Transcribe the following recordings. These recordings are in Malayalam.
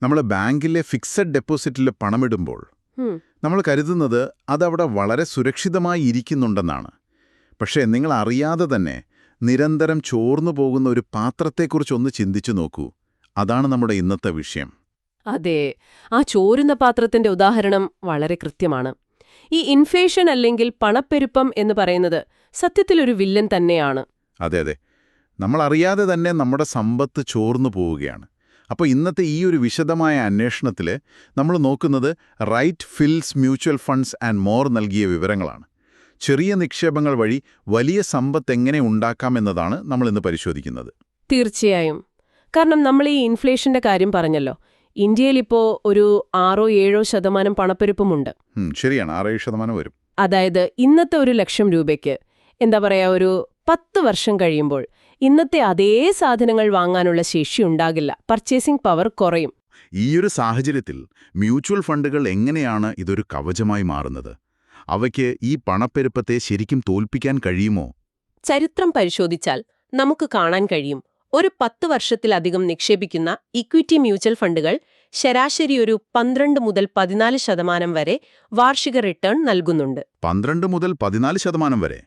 നമ്മൾ ബാങ്കിലെ ഫിക്സഡ് ഡെപ്പോസിറ്റിൽ പണമിടുമ്പോൾ ഉം, നമ്മൾ കരുതുന്നത് അതവിടെ വളരെ സുരക്ഷിതമായി ഇരിക്കുന്നുണ്ടെന്നാണ്. പക്ഷേ നിങ്ങൾ അറിയാതെ തന്നെ നിരന്തരം ചോർന്നു പോകുന്ന ഒരു പാത്രത്തെക്കുറിച്ചൊന്ന് ചിന്തിച്ചു നോക്കൂ. അതാണ് നമ്മുടെ ഇന്നത്തെ വിഷയം. അതെ, ആ ചോരുന്ന പാത്രത്തിന്റെ ഉദാഹരണം വളരെ കൃത്യമാണ്. ഈ ഇൻഫ്ലേഷൻ അല്ലെങ്കിൽ പണപ്പെരുപ്പം എന്ന് പറയുന്നത് സത്യത്തിലൊരു വില്ലൻ തന്നെയാണ്. അതെ അതെ, നമ്മൾ അറിയാതെ തന്നെ നമ്മുടെ സമ്പത്ത് ചോർന്നു പോവുകയാണ്. അപ്പോൾ ഇന്നത്തെ ഈ ഒരു വിശദമായ അന്വേഷണത്തിൽ നമ്മൾ നോക്കുന്നത് റൈറ്റ് ഫിൽസ് മ്യൂച്വൽ ഫണ്ട്സ് ആൻഡ് മോർ നൽകിയ വിവരങ്ങളാണ്. ചെറിയ നിക്ഷേപങ്ങൾ വഴി വലിയ സമ്പത്ത് എങ്ങനെ ഉണ്ടാക്കാമെന്നതാണ് നമ്മളിന്ന് പരിശോധിക്കുന്നത്. തീർച്ചയായും. കാരണം നമ്മൾ ഈ ഇൻഫ്ലേഷന്റെ കാര്യം പറഞ്ഞല്ലോ. ഇന്ത്യയിലിപ്പോ ഒരു 6-7% പണപ്പെരുപ്പമുണ്ട്. ശരിയാണ്, 6-7% വരും. അതായത് ഇന്നത്തെ 1,00,000 രൂപയ്ക്ക് എന്താ പറയാ, ഒരു 10 വർഷം കഴിയുമ്പോൾ ഇന്നത്തെ അതേ സാധനങ്ങൾ വാങ്ങാനുള്ള ശേഷി ഉണ്ടാകില്ല. പർച്ചേസിംഗ് പവർ കുറയും. ഈയൊരു സാഹചര്യത്തിൽ മ്യൂച്വൽ ഫണ്ടുകൾ എങ്ങനെയാണ് ഇതൊരു കവചമായി മാറുന്നത്? അവയ്ക്ക് ഈ പണപ്പെരുപ്പത്തെ ശരിക്കും തോൽപ്പിക്കാൻ കഴിയുമോ? ചരിത്രം പരിശോധിച്ചാൽ നമുക്ക് കാണാൻ കഴിയും. ഒരു 10 വർഷത്തിലധികം നിക്ഷേപിക്കുന്ന ഇക്വിറ്റി മ്യൂച്വൽ ഫണ്ടുകൾ ശരാശരി ഒരു 12 മുതൽ 14% വരെ വാർഷിക റിട്ടേൺ നൽകുന്നുണ്ട്. 12 മുതൽ 14% വരെ?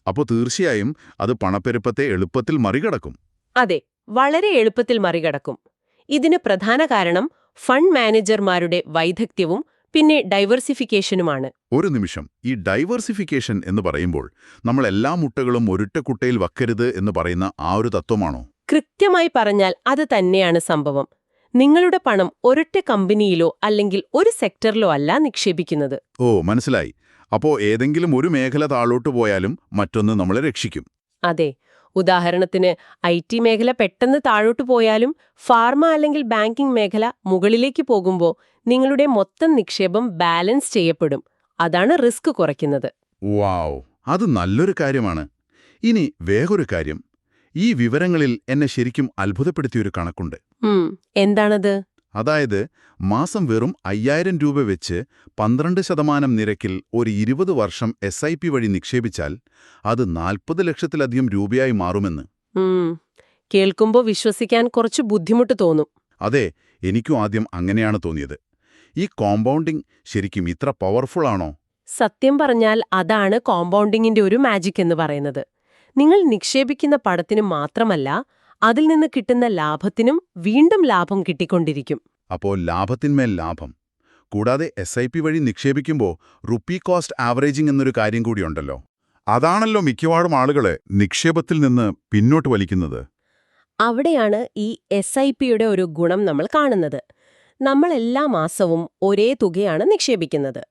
അപ്പോൾ തീർച്ചയായും അത് പണപ്പെരുപ്പത്തെ എളുപ്പത്തിൽ മറികടക്കും. അതെ, വളരെ എളുപ്പത്തിൽ മറികടക്കും. ഇതിന് പ്രധാന കാരണം ഫണ്ട് മാനേജർമാരുടെ വൈദഗ്ധ്യവും പിന്നെ ഡൈവേഴ്സിഫിക്കേഷനുമാണ്. ഒരു നിമിഷം, ഈ ഡൈവേഴ്സിഫിക്കേഷൻ എന്ന് പറയുമ്പോൾ നമ്മൾ എല്ലാ മുട്ടകളും ഒരൊറ്റ കുട്ടയിൽ വയ്ക്കരുത് എന്ന് പറയുന്ന ആ ഒരു തത്വമാണോ? കൃത്യമായി പറഞ്ഞാൽ അത് തന്നെയാണ് സംഭവം. നിങ്ങളുടെ പണം ഒരൊറ്റ കമ്പനിയിലോ അല്ലെങ്കിൽ ഒരു സെക്ടറിലോ അല്ല നിക്ഷേപിക്കുന്നത്. ഓ, മനസ്സിലായി. അപ്പോൾ ഏതെങ്കിലും ഒരു മേഖല താഴോട്ട് പോയാലും മറ്റൊന്ന് നമ്മളെ രക്ഷിക്കും. അതെ, ഉദാഹരണത്തിന് IT മേഖല പെട്ടെന്ന് താഴോട്ട് പോയാലും ഫാർമ അല്ലെങ്കിൽ ബാങ്കിംഗ് മേഖല മുകളിലേക്ക് പോകുമ്പോൾ നിങ്ങളുടെ മൊത്തം നിക്ഷേപം ബാലൻസ് ചെയ്യപ്പെടും. അതാണ് റിസ്ക് കുറയ്ക്കുന്നത്. വാവ്, അത് നല്ലൊരു കാര്യമാണ്. ഇനി വേറൊരു കാര്യം, ഈ വിവരങ്ങളിൽ എന്നെ ശരിക്കും അത്ഭുതപ്പെടുത്തിയൊരു കണക്കുണ്ട്. എന്താണത്? അതായത് മാസം വെറും 5000 രൂപ വെച്ച് 12% നിരക്കിൽ ഒരു 20 വർഷം SIP വഴി നിക്ഷേപിച്ചാൽ അത് 40 ലക്ഷത്തിലധികം രൂപയായി മാറുമെന്ന്. കേൾക്കുമ്പോൾ വിശ്വസിക്കാൻ കുറച്ച് ബുദ്ധിമുട്ട് തോന്നും. അതെ, എനിക്കും ആദ്യം അങ്ങനെയാണ് തോന്നിയത്. ഈ കോമ്പൗണ്ടിംഗ് ശരിക്കും ഇത്ര പവർഫുൾ ആണോ? സത്യം പറഞ്ഞാൽ അതാണ് കോമ്പൗണ്ടിങ്ങിന്റെ ഒരു മാജിക് എന്ന് പറയുന്നത്. നിങ്ങൾ നിക്ഷേപിക്കുന്ന പണത്തിന് മാത്രമല്ല, അതിൽ നിന്ന് കിട്ടുന്ന ലാഭത്തിനും വീണ്ടും ലാഭം കിട്ടിക്കൊണ്ടിരിക്കും. അപ്പോൾ ലാഭത്തിന്മേൽ ലാഭം. കൂടാതെ SIP വഴി നിക്ഷേപിക്കുമ്പോൾ റുപ്പി കോസ്റ്റ് ആവറേജിംഗ് എന്നൊരു കാര്യം കൂടിയുണ്ടല്ലോ. അതാണല്ലോ മിക്കവാറും ആളുകളെ നിക്ഷേപത്തിൽ നിന്ന് പിന്നോട്ട് വലിക്കുന്നത്. അവിടെയാണ് ഈ SIPയുടെ ഒരു ഗുണം നമ്മൾ കാണുന്നത്. നമ്മൾ എല്ലാ മാസവും ഒരേ തുകയാണ് നിക്ഷേപിക്കുന്നത്.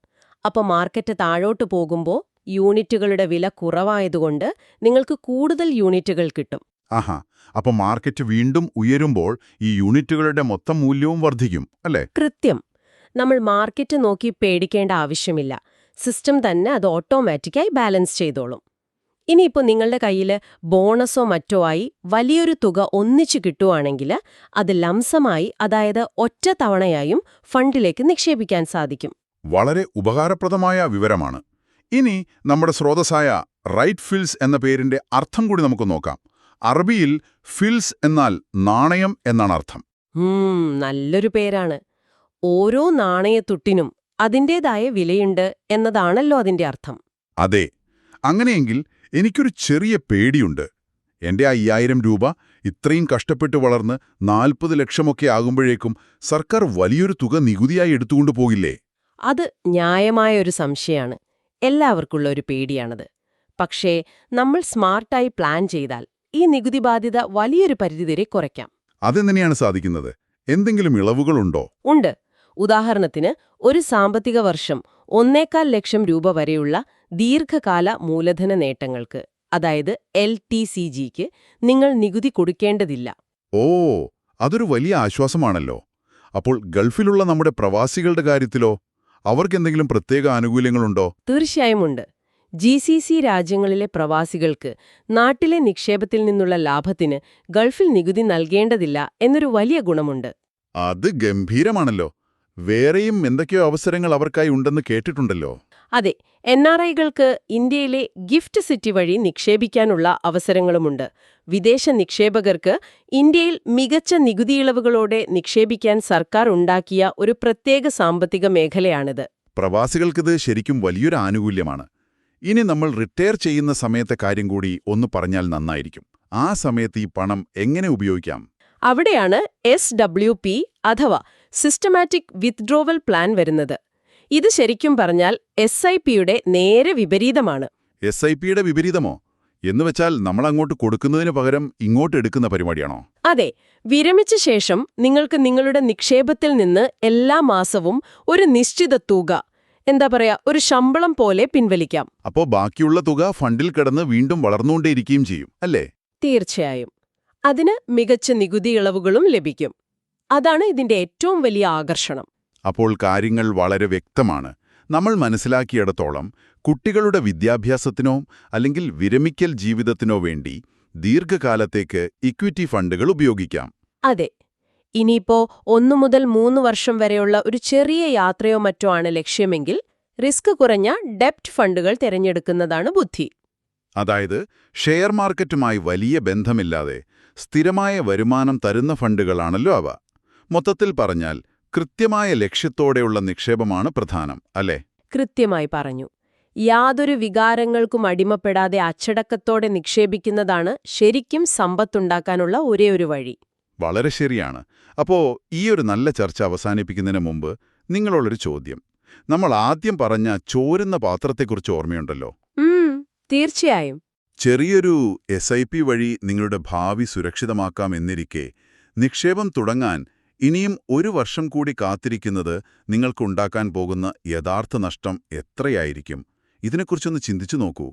അപ്പോൾ മാർക്കറ്റ് താഴോട്ട് പോകുമ്പോൾ യൂണിറ്റുകളുടെ വില കുറവായതുകൊണ്ട് നിങ്ങൾക്ക് കൂടുതൽ യൂണിറ്റുകൾ കിട്ടും. ആഹാ, അപ്പോൾ മാർക്കറ്റ് വീണ്ടും ഉയരുമ്പോൾ ഈ യൂണിറ്റുകളുടെ മൊത്തം മൂല്യവും വർദ്ധിക്കും, അല്ലേ? കൃത്യം. നമ്മൾ മാർക്കറ്റ് നോക്കി പേടിക്കേണ്ട ആവശ്യമില്ല. സിസ്റ്റം തന്നെ അത് ഓട്ടോമാറ്റിക്കായി ബാലൻസ് ചെയ്തോളും. ഇനിയിപ്പോൾ നിങ്ങളുടെ കയ്യിൽ ബോണസോ മറ്റോ ആയി വലിയൊരു തുക ഒന്നിച്ചു കിട്ടുവാണെങ്കിൽ അത് ലംസമായി, അതായത് ഒറ്റ തവണയായും ഫണ്ടിലേക്ക് നിക്ഷേപിക്കാൻ സാധിക്കും. വളരെ ഉപകാരപ്രദമായ വിവരമാണ്. ഇനി നമ്മുടെ സ്രോതസ്സായ റൈറ്റ് ഫിൽസ് എന്ന പേരിന്റെ അർത്ഥം കൂടി നമുക്ക് നോക്കാം. അറബിയിൽ ഫിൽസ് എന്നാൽ നാണയം എന്നാണ് അർത്ഥം. നല്ലൊരു പേരാണ്. ഓരോ നാണയത്തുട്ടിനും അതിൻ്റേതായ വിലയുണ്ട് എന്നതാണല്ലോ അതിന്റെ അർത്ഥം. അതെ. അങ്ങനെയെങ്കിൽ എനിക്കൊരു ചെറിയ പേടിയുണ്ട്. എന്റെ 5000 രൂപ ഇത്രയും കഷ്ടപ്പെട്ട് വളർന്ന് 40 ലക്ഷമൊക്കെ ആകുമ്പോഴേക്കും സർക്കാർ വലിയൊരു തുക നികുതിയായി എടുത്തുകൊണ്ടു പോകില്ലേ? അത് ന്യായമായ ഒരു സംശയമാണ്. എല്ലാവർക്കുള്ള ഒരു പേടിയാണത്. പക്ഷേ നമ്മൾ സ്മാർട്ടായി പ്ലാൻ ചെയ്താൽ ഈ നികുതി ബാധ്യത വലിയൊരു പരിധിവരെ കുറയ്ക്കാം. അതെങ്ങനെയാണ് സാധിക്കുന്നത്? എന്തെങ്കിലും ഇളവുകളുണ്ടോ? ഉണ്ട്. ഉദാഹരണത്തിന്, ഒരു സാമ്പത്തിക വർഷം 1.25 ലക്ഷം രൂപ വരെയുള്ള ദീർഘകാല മൂലധന നേട്ടങ്ങൾക്ക്, അതായത് LTCGക്ക് നിങ്ങൾ നികുതി കൊടുക്കേണ്ടതില്ല. ഓ, അതൊരു വലിയ ആശ്വാസമാണല്ലോ. അപ്പോൾ ഗൾഫിലുള്ള നമ്മുടെ പ്രവാസികളുടെ കാര്യത്തിലോ? അവർക്കെന്തെങ്കിലും പ്രത്യേക ആനുകൂല്യങ്ങളുണ്ടോ? തീർച്ചയായും ഉണ്ട്. GCC രാജ്യങ്ങളിലെ പ്രവാസികൾക്ക് നാട്ടിലെ നിക്ഷേപത്തിൽ നിന്നുള്ള ലാഭത്തിന് ഗൾഫിൽ നികുതി നൽകേണ്ടതില്ല എന്നൊരു വലിയ ഗുണമുണ്ട്. അത് ഗംഭീരമാണല്ലോ. വേറെയും എന്തൊക്കെയോ അവസരങ്ങൾ അവർക്കായി ഉണ്ടെന്ന് കേട്ടിട്ടുണ്ടല്ലോ. അതെ, NRIകൾക്ക് ഇന്ത്യയിലെ ഗിഫ്റ്റ് സിറ്റി വഴി നിക്ഷേപിക്കാനുള്ള അവസരങ്ങളുമുണ്ട്. വിദേശ നിക്ഷേപകർക്ക് ഇന്ത്യയിൽ മികച്ച നികുതി ഇളവുകളോടെ നിക്ഷേപിക്കാൻ സർക്കാർ ഉണ്ടാക്കിയ ഒരു പ്രത്യേക സാമ്പത്തിക മേഖലയാണിത്. പ്രവാസികൾക്കിത് ശരിക്കും വലിയൊരു ആനുകൂല്യമാണ്. ഇനി നമ്മൾ റിട്ടയർ ചെയ്യുന്ന സമയത്തെ കാര്യം കൂടി ഒന്ന് പറഞ്ഞാൽ നന്നായിരിക്കും. ആ സമയത്ത് ഈ പണം എങ്ങനെ ഉപയോഗിക്കാം? അവിടെയാണ് SWP അഥവാ സിസ്റ്റമാറ്റിക് വിത്ഡ്രോവൽ പ്ലാൻ വരുന്നത്. ഇത് ശരിക്കും പറഞ്ഞാൽ SIPയുടെ നേരെ വിപരീതമാണ്. SIPയുടെ വിപരീതമോ? എന്നുവെച്ചാൽ നമ്മളങ്ങോട്ട് കൊടുക്കുന്നതിന് പകരം ഇങ്ങോട്ട് എടുക്കുന്ന പരിപാടിയാണോ? അതെ, വിരമിച്ച ശേഷം നിങ്ങൾക്ക് നിങ്ങളുടെ നിക്ഷേപത്തിൽ നിന്ന് എല്ലാ മാസവും ഒരു നിശ്ചിത തുക, എന്താ പറയാ, ഒരു ശമ്പളം പോലെ പിൻവലിക്കാം. അപ്പോൾ ബാക്കിയുള്ള തുക ഫണ്ടിൽ കിടന്ന് വീണ്ടും വളർന്നുകൊണ്ടേയിരിക്കുകയും ചെയ്യും, അല്ലേ? തീർച്ചയായും. അതിന് മികച്ച നികുതി ഇളവുകളും ലഭിക്കും. അതാണ് ഇതിന്റെ ഏറ്റവും വലിയ ആകർഷണം. അപ്പോൾ കാര്യങ്ങൾ വളരെ വ്യക്തമാണ്. നമ്മൾ മനസ്സിലാക്കിയിടത്തോളം കുട്ടികളുടെ വിദ്യാഭ്യാസത്തിനോ അല്ലെങ്കിൽ വിരമിക്കൽ ജീവിതത്തിനോ വേണ്ടി ദീർഘകാലത്തേക്ക് ഇക്വിറ്റി ഫണ്ടുകൾ ഉപയോഗിക്കാം. അതെ. ഇനിയിപ്പോ 1 മുതൽ 3 വർഷം വരെയുള്ള ഒരു ചെറിയ യാത്രയോ മറ്റോ ആണ് ലക്ഷ്യമെങ്കിൽ റിസ്ക് കുറഞ്ഞ ഡെപ്റ്റ് ഫണ്ടുകൾ തിരഞ്ഞെടുക്കുന്നതാണ് ബുദ്ധി. അതായത് ഷെയർ മാർക്കറ്റുമായി വലിയ ബന്ധമില്ലാതെ സ്ഥിരമായ വരുമാനം തരുന്ന ഫണ്ടുകളാണല്ലോ അവ. മൊത്തത്തിൽ പറഞ്ഞാൽ കൃത്യമായ ലക്ഷ്യത്തോടെയുള്ള നിക്ഷേപമാണ് പ്രധാനം, അല്ലേ? കൃത്യമായി പറഞ്ഞു. യാതൊരു വികാരങ്ങൾക്കും അടിമപ്പെടാതെ അച്ചടക്കത്തോടെ നിക്ഷേപിക്കുന്നതാണ് ശരിക്കും സമ്പത്തുണ്ടാക്കാനുള്ള ഒരേയൊരു വഴി. വളരെ ശരിയാണ്. അപ്പോൾ ഈയൊരു നല്ല ചർച്ച അവസാനിപ്പിക്കുന്നതിന് മുമ്പ് നിങ്ങളോടൊരു ചോദ്യം. നമ്മൾ ആദ്യം പറഞ്ഞ ചോരുന്ന പാത്രത്തെക്കുറിച്ച് ഓർമ്മയുണ്ടല്ലോ? തീർച്ചയായും. ചെറിയൊരു SIP വഴി നിങ്ങളുടെ ഭാവി സുരക്ഷിതമാക്കാം എന്നിരിക്കെ നിക്ഷേപം തുടങ്ങാൻ ഇനിയും 1 വർഷം കൂടി കാത്തിരിക്കുന്നത് നിങ്ങൾക്കുണ്ടാക്കാൻ പോകുന്ന യഥാർത്ഥ നഷ്ടം എത്രയായിരിക്കും? ഇതിനെക്കുറിച്ചൊന്ന് ചിന്തിച്ചു നോക്കൂ.